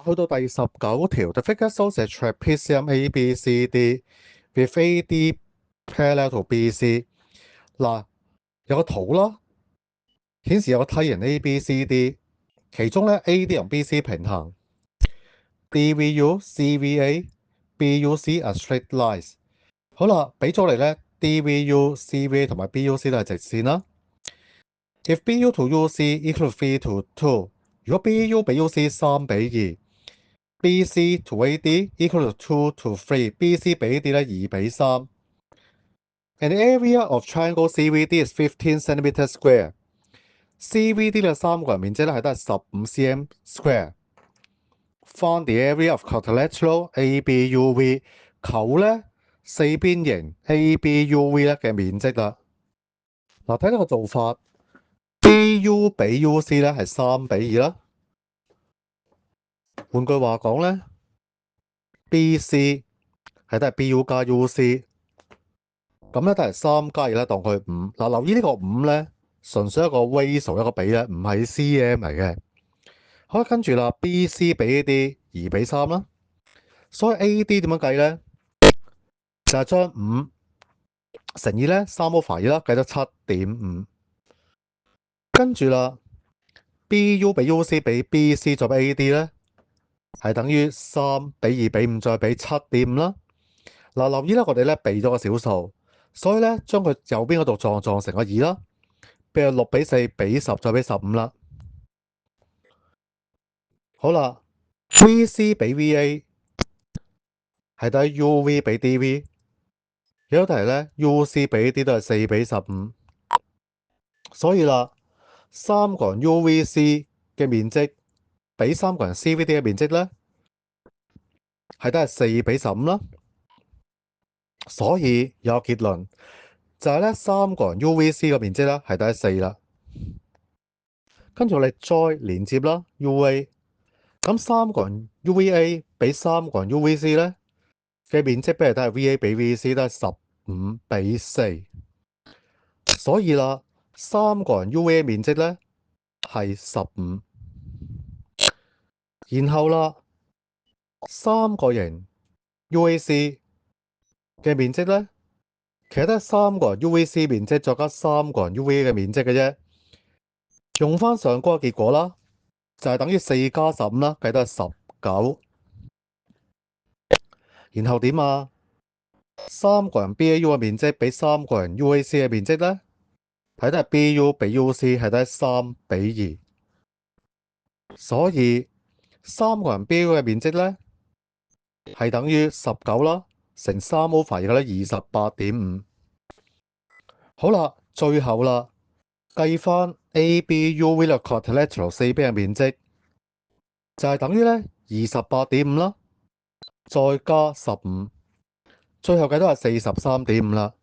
去到第19條 ，the figure shows a trapezium ABCD with AD parallel to BC。嗱，有個圖啦，顯示有個梯形 ABCD，其中咧 AD 同 BC 平行。DVU、CVA、BUC are straight lines。好啦，俾咗嚟咧 DVU、CVA 同埋 BUC 都係直線啦。If BU to UC equal 3 to 2，如果 BU 比 UC 3比2 ，BC to AD equal to 2 to 3，BC 比 AD 咧2比3。And the area of triangle CVD is 15 centimeter square。CVD 嘅三角形面積咧係得15 cm square。Find the area of quadrilateral ABUV， 求咧四邊形 ABUV 咧嘅面積啦。嗱，睇呢個做法 ，BU 比 UC 咧係3比2啦。換句話講咧 ，BC 係得係 BU 加 UC， 咁咧都係3加2啦，當佢5。嗱，留意呢個5咧，純粹一個 ratio 一個比咧，唔係 cm 嚟嘅。好，跟住啦 ，BC 比 AD 2比3啦。所以 AD 點樣計咧？就係將5乘以咧3 over 2啦，計得 7.5。跟住啦 ，BU 比 UC 比 BC 再比 AD 咧，係等於3比2比5再比 7.5 啦。嗱，留意咧，我哋咧避咗個小數，所以咧將佢右邊嗰度撞成個2啦，譬如6比4比10再比15啦。好啦 ，VC 比 VA 係等於 UV 比 DV。有題咧 UC 比 AD 都係4比15，所以啦，三角形 UVC 嘅面積比三角形 CVD 嘅面積咧係都係4比15啦。所以有個結論就係咧，三角形 UVC 嘅面積咧係都係4啦。跟住我哋再連接啦 UA， 咁三角形 UVA 比三角形 UVC 咧嘅面積，不如都係 VA 比 VC 都係15比4。所以啦，三角形 UA 面積咧係15，然後啦，三角形 UAC 嘅面積咧，其實都係三角形 UVC 面積再加三角形 UVA 嘅面積嘅啫。用翻上嗰個結果啦，就係等於4加15啦，計得係19。然後點啊？三角形 BAU 嘅面積比三角形 UAC 嘅面積咧，係得係 BU 比 UC 係得3比2。所以三角形 BAU 嘅面積咧係等於19啦，乘3 over 而家咧28.5。好啦，最後啦，計翻 ABUV 嘅 quadrilateral 四邊嘅面積就係等於咧28.5啦，再加15，最後計都係43.5啦。